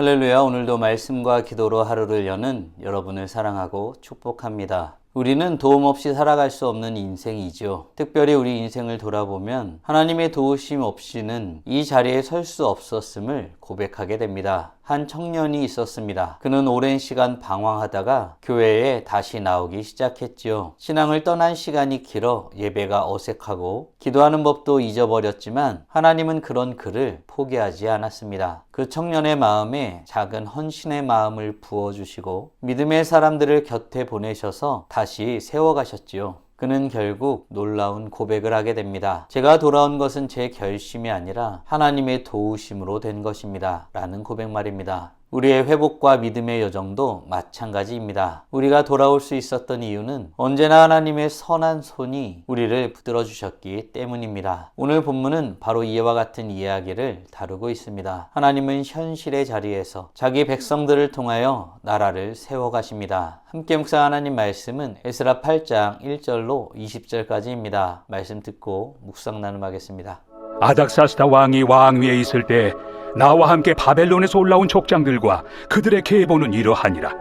할렐루야. 오늘도 말씀과 기도로 하루를 여는 여러분을 사랑하고 축복합니다. 우리는 도움 없이 살아갈 수 없는 인생이죠. 특별히 우리 인생을 돌아보면 하나님의 도우심 없이는 이 자리에 설 수 없었음을 고백하게 됩니다. 한 청년이 있었습니다. 그는 오랜 시간 방황하다가 교회에 다시 나오기 시작했지요. 신앙을 떠난 시간이 길어 예배가 어색하고 기도하는 법도 잊어버렸지만 하나님은 그런 그를 포기하지 않았습니다. 그 청년의 마음에 작은 헌신의 마음을 부어주시고 믿음의 사람들을 곁에 보내셔서 다시 세워가셨지요. 그는 결국 놀라운 고백을 하게 됩니다. 제가 돌아온 것은 제 결심이 아니라 하나님의 도우심으로 된 것입니다. 라는 고백 말입니다. 우리의 회복과 믿음의 여정도 마찬가지입니다. 우리가 돌아올 수 있었던 이유는 언제나 하나님의 선한 손이 우리를 붙들어 주셨기 때문입니다. 오늘 본문은 바로 이와 같은 이야기를 다루고 있습니다. 하나님은 현실의 자리에서 자기 백성들을 통하여 나라를 세워가십니다. 함께 묵상 하나님 말씀은 에스라 8장 1절로 20절까지입니다. 말씀 듣고 묵상 나눔하겠습니다. 아닥사스다 왕이 왕위에 있을 때 나와 함께 바벨론에서 올라온 족장들과 그들의 계보는 이러하니라.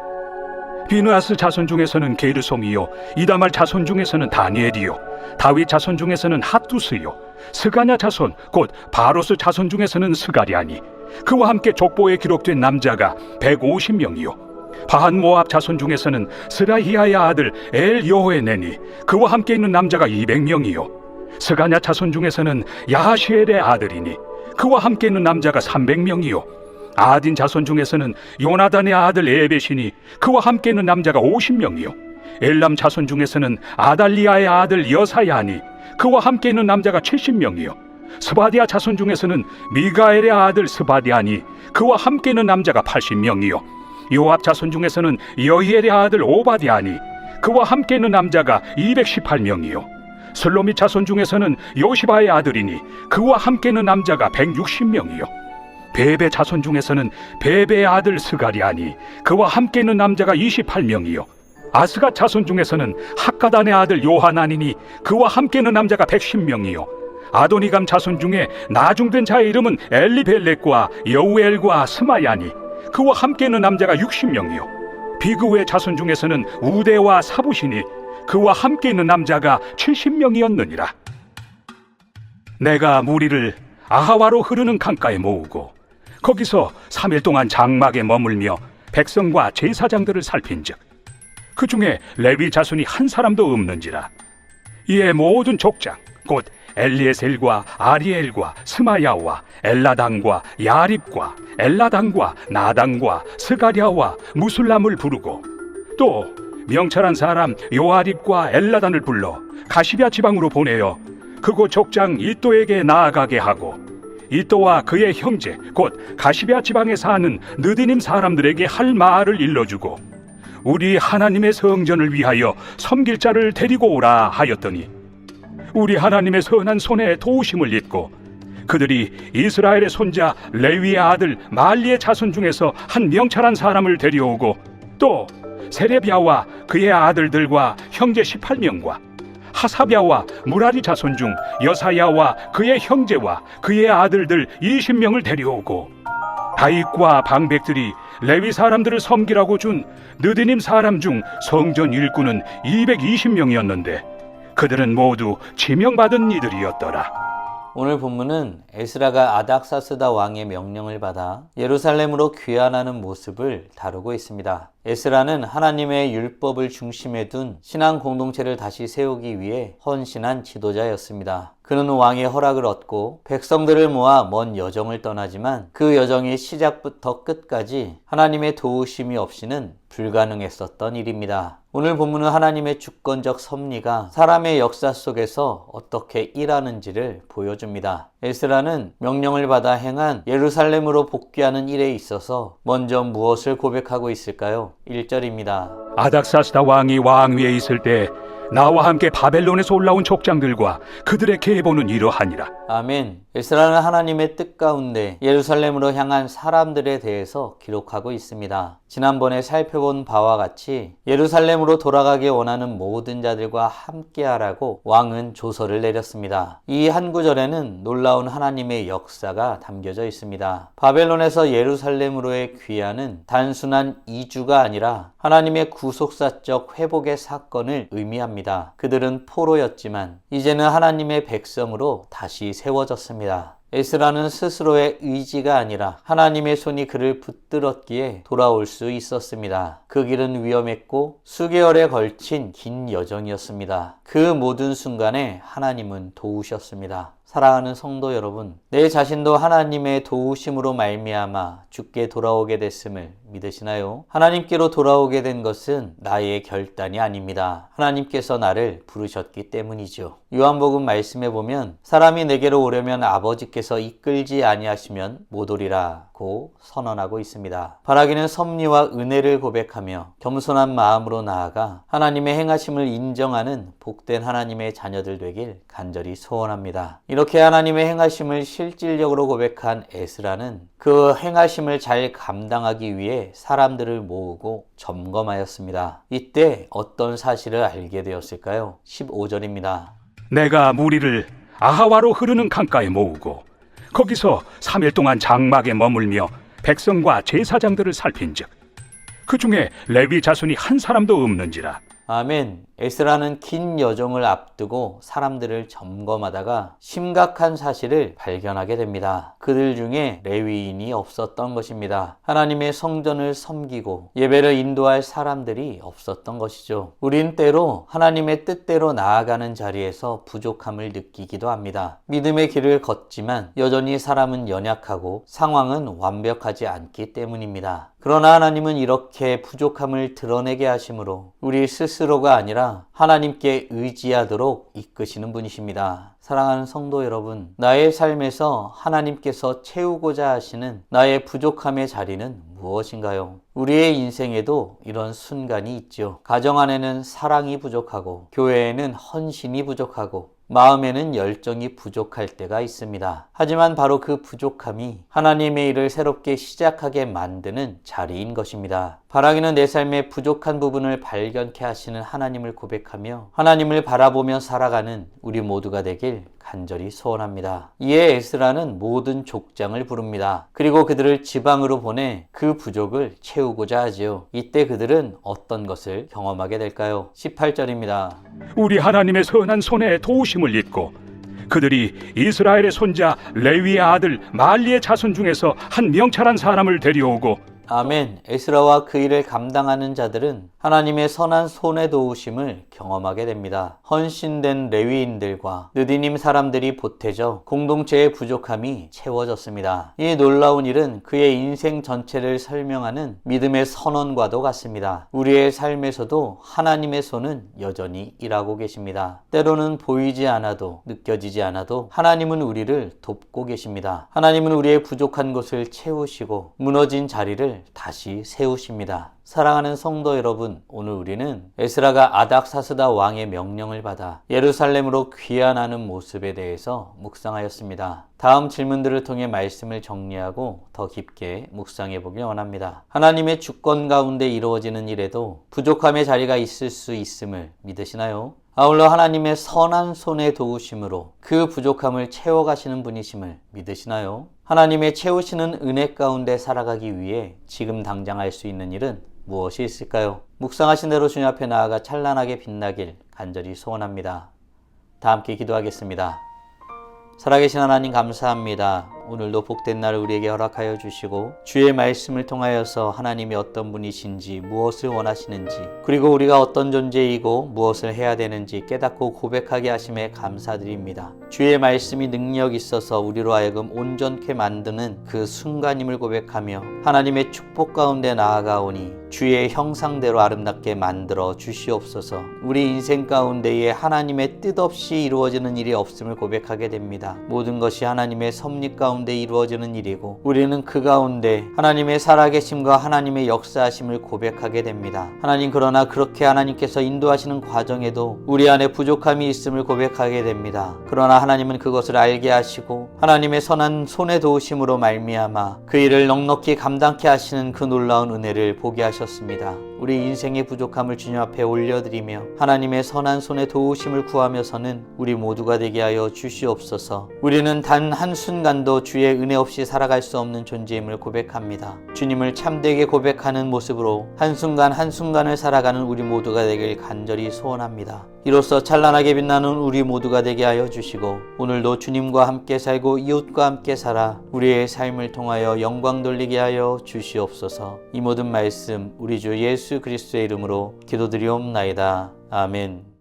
비느하스 자손 중에서는 게르솜이요, 이다말 자손 중에서는 다니엘이요, 다윗 자손 중에서는 핫두스요, 스가냐 자손 곧 바로스 자손 중에서는 스가랴니, 그와 함께 족보에 기록된 남자가 150명이요, 바한 모압 자손 중에서는 스라히야의 아들 엘여호에네니, 그와 함께 있는 남자가 200명이요, 스가냐 자손 중에서는 야하시엘의 아들이니 그와 함께 있는 남자가 300명이요, 아딘 자손 중에서는 요나단의 아들 에벳이니 그와 함께 있는 남자가 50명이요, 엘람 자손 중에서는 아달리아의 아들 여사야니 그와 함께 있는 남자가 70명이요, 스바디아 자손 중에서는 미가엘의 아들 스바디아니 그와 함께 있는 남자가 80명이요, 요압 자손 중에서는 여히엘의 아들 오바디아니 그와 함께 있는 남자가 218명이요, 슬로밋 자손 중에서는 요시바의 아들이니 그와 함께 있는 남자가 160명이요, 베베 자손 중에서는 베베의 아들 스가리아니 그와 함께 있는 남자가 28명이요, 아스가 자손 중에서는 학가단의 아들 요하나니니 그와 함께 있는 남자가 110명이요, 아도니감 자손 중에 나중된 자의 이름은 엘리벨렉과 여우엘과 스마야니 그와 함께 있는 남자가 60명이요, 비그의 자손 중에서는 우데와 사부시니 그와 함께 있는 남자가 70명이었느니라. 내가 무리를 아하와로 흐르는 강가에 모으고 거기서 3일 동안 장막에 머물며 백성과 제사장들을 살핀즉 그 중에 레위 자손이 한 사람도 없는지라. 이에 모든 족장 곧 엘리에셀과 아리엘과 스마야와 엘라당과 야립과 엘라당과 나당과 스가랴와 무술람을 부르고 또 명철한 사람 요아립과 엘라단을 불러 가시비아 지방으로 보내어 그곳 족장 이또에게 나아가게 하고 이또와 그의 형제 곧 가시비아 지방에 사는 느디님 사람들에게 할 말을 일러주고 우리 하나님의 성전을 위하여 섬길 자를 데리고 오라 하였더니 우리 하나님의 선한 손에 도우심을 입고 그들이 이스라엘의 손자 레위의 아들 말리의 자손 중에서 한 명철한 사람을 데려오고 또 세레비아와 그의 아들들과 형제 18명과 하사비아와 무라리 자손 중 여사야와 그의 형제와 그의 아들들 20명을 데려오고 다윗과 방백들이 레위 사람들을 섬기라고 준 느디님 사람 중 성전 일꾼은 220명이었는데 그들은 모두 지명받은 이들이었더라. 오늘 본문은 에스라가 아닥사스다 왕의 명령을 받아 예루살렘으로 귀환하는 모습을 다루고 있습니다. 에스라는 하나님의 율법을 중심에 둔 신앙 공동체를 다시 세우기 위해 헌신한 지도자였습니다. 그는 왕의 허락을 얻고 백성들을 모아 먼 여정을 떠나지만 그 여정의 시작부터 끝까지 하나님의 도우심이 없이는 불가능했었던 일입니다. 오늘 본문은 하나님의 주권적 섭리가 사람의 역사 속에서 어떻게 일하는지를 보여줍니다. 에스라는 명령을 받아 행한 예루살렘으로 복귀하는 일에 있어서 먼저 무엇을 고백하고 있을까요? 1절입니다. 아닥사스다 왕이 왕위에 있을 때 나와 함께 바벨론에서 올라온 족장들과 그들의 계보는 이러하니라. 아멘. 에스라는 하나님의 뜻 가운데 예루살렘으로 향한 사람들에 대해서 기록하고 있습니다. 지난번에 살펴본 바와 같이 예루살렘으로 돌아가기 원하는 모든 자들과 함께하라고 왕은 조서를 내렸습니다. 이 한 구절에는 놀라운 하나님의 역사가 담겨져 있습니다. 바벨론에서 예루살렘으로의 귀환은 단순한 이주가 아니라 하나님의 구속사적 회복의 사건을 의미합니다. 그들은 포로였지만 이제는 하나님의 백성으로 다시 세워졌습니다. 에스라는 스스로의 의지가 아니라 하나님의 손이 그를 붙들었기에 돌아올 수 있었습니다. 그 길은 위험했고 수개월에 걸친 긴 여정이었습니다. 그 모든 순간에 하나님은 도우셨습니다. 사랑하는 성도 여러분, 내 자신도 하나님의 도우심으로 말미암아 죽게 돌아오게 됐음을 믿으시나요? 하나님께로 돌아오게 된 것은 나의 결단이 아닙니다. 하나님께서 나를 부르셨기 때문이죠. 요한복음 말씀에 보면 사람이 내게로 오려면 아버지께서 이끌지 아니하시면 못 오리라고 선언하고 있습니다. 바라기는 섭리와 은혜를 고백하며 겸손한 마음으로 나아가 하나님의 행하심을 인정하는 복된 하나님의 자녀들 되길 간절히 소원합니다. 이렇게 하나님의 행하심을 실질적으로 고백한 에스라는 그 행하심을 잘 감당하기 위해 사람들을 모으고 점검하였습니다. 이때 어떤 사실을 알게 되었을까요? 15절입니다. 내가 무리를 아하와로 흐르는 강가에 모으고 거기서 3일 동안 장막에 머물며 백성과 제사장들을 살핀즉 그 중에 레위 자손이 한 사람도 없는지라. 아멘. 에스라는 긴 여정을 앞두고 사람들을 점검하다가 심각한 사실을 발견하게 됩니다. 그들 중에 레위인이 없었던 것입니다. 하나님의 성전을 섬기고 예배를 인도할 사람들이 없었던 것이죠. 우린 때로 하나님의 뜻대로 나아가는 자리에서 부족함을 느끼기도 합니다. 믿음의 길을 걷지만 여전히 사람은 연약하고 상황은 완벽하지 않기 때문입니다. 그러나 하나님은 이렇게 부족함을 드러내게 하심으로 우리 스스로가 아니라 하나님께 의지하도록 이끄시는 분이십니다. 사랑하는 성도 여러분, 나의 삶에서 하나님께서 채우고자 하시는 나의 부족함의 자리는 무엇인가요? 우리의 인생에도 이런 순간이 있죠. 가정 안에는 사랑이 부족하고 교회에는 헌신이 부족하고 마음에는 열정이 부족할 때가 있습니다. 하지만 바로 그 부족함이 하나님의 일을 새롭게 시작하게 만드는 자리인 것입니다. 바라기는 내 삶의 부족한 부분을 발견케 하시는 하나님을 고백하며 하나님을 바라보며 살아가는 우리 모두가 되길 간절히 소원합니다. 이에 에스라는 모든 족장을 부릅니다. 그리고 그들을 지방으로 보내 그 부족을 채우고자 하지요. 이때 그들은 어떤 것을 경험하게 될까요? 18절입니다. 우리 하나님의 선한 손에 도우심을 잊고 그들이 이스라엘의 손자 레위의 아들 말리의 자손 중에서 한 명철한 사람을 데려오고 아멘. 에스라와 그 일을 감당하는 자들은 하나님의 선한 손의 도우심을 경험하게 됩니다. 헌신된 레위인들과 느디님 사람들이 보태져 공동체의 부족함이 채워졌습니다. 이 놀라운 일은 그의 인생 전체를 설명하는 믿음의 선언과도 같습니다. 우리의 삶에서도 하나님의 손은 여전히 일하고 계십니다. 때로는 보이지 않아도 느껴지지 않아도 하나님은 우리를 돕고 계십니다. 하나님은 우리의 부족한 곳을 채우시고 무너진 자리를 다시 세우십니다. 사랑하는 성도 여러분, 오늘 우리는 에스라가 아닥사스다 왕의 명령을 받아 예루살렘으로 귀환하는 모습에 대해서 묵상하였습니다. 다음 질문들을 통해 말씀을 정리하고 더 깊게 묵상해 보길 원합니다. 하나님의 주권 가운데 이루어지는 일에도 부족함의 자리가 있을 수 있음을 믿으시나요? 아울러 하나님의 선한 손의 도우심으로 그 부족함을 채워가시는 분이심을 믿으시나요? 하나님의 채우시는 은혜 가운데 살아가기 위해 지금 당장 할 수 있는 일은 무엇이 있을까요? 묵상하신 대로 주님 앞에 나아가 찬란하게 빛나길 간절히 소원합니다. 다 함께 기도하겠습니다. 살아계신 하나님 감사합니다. 오늘도 복된 날을 우리에게 허락하여 주시고 주의 말씀을 통하여서 하나님이 어떤 분이신지 무엇을 원하시는지 그리고 우리가 어떤 존재이고 무엇을 해야 되는지 깨닫고 고백하게 하심에 감사드립니다. 주의 말씀이 능력 있어서 우리로 하여금 온전케 만드는 그 순간임을 고백하며 하나님의 축복 가운데 나아가오니 주의 형상대로 아름답게 만들어 주시옵소서. 우리 인생 가운데에 하나님의 뜻 없이 이루어지는 일이 없음을 고백하게 됩니다. 모든 것이 하나님의 섭리 가운데 가운데 이루어지는 일이고 우리는 그 가운데 하나님의 살아계심과 하나님의 역사하심을 고백하게 됩니다. 하나님, 그러나 그렇게 하나님께서 인도하시는 과정에도 우리 안에 부족함이 있음을 고백하게 됩니다. 그러나 하나님은 그것을 알게 하시고 하나님의 선한 손의 도우심으로 말미암아 그 일을 넉넉히 감당케 하시는 그 놀라운 은혜를 보게 하셨습니다. 우리 인생의 부족함을 주님 앞에 올려드리며 하나님의 선한 손의 도우심을 구하며서는 우리 모두가 되게 하여 주시옵소서. 우리는 단 한순간도 주의 은혜 없이 살아갈 수 없는 존재임을 고백합니다. 주님을 참되게 고백하는 모습으로 한순간 한순간을 살아가는 우리 모두가 되길 간절히 소원합니다. 이로써 찬란하게 빛나는 우리 모두가 되게 하여 주시고 오늘도 주님과 함께 살고 이웃과 함께 살아 우리의 삶을 통하여 영광 돌리게 하여 주시옵소서. 이 모든 말씀 우리 주 예수 그리스도의 이름으로 기도드리옵나이다. 아멘.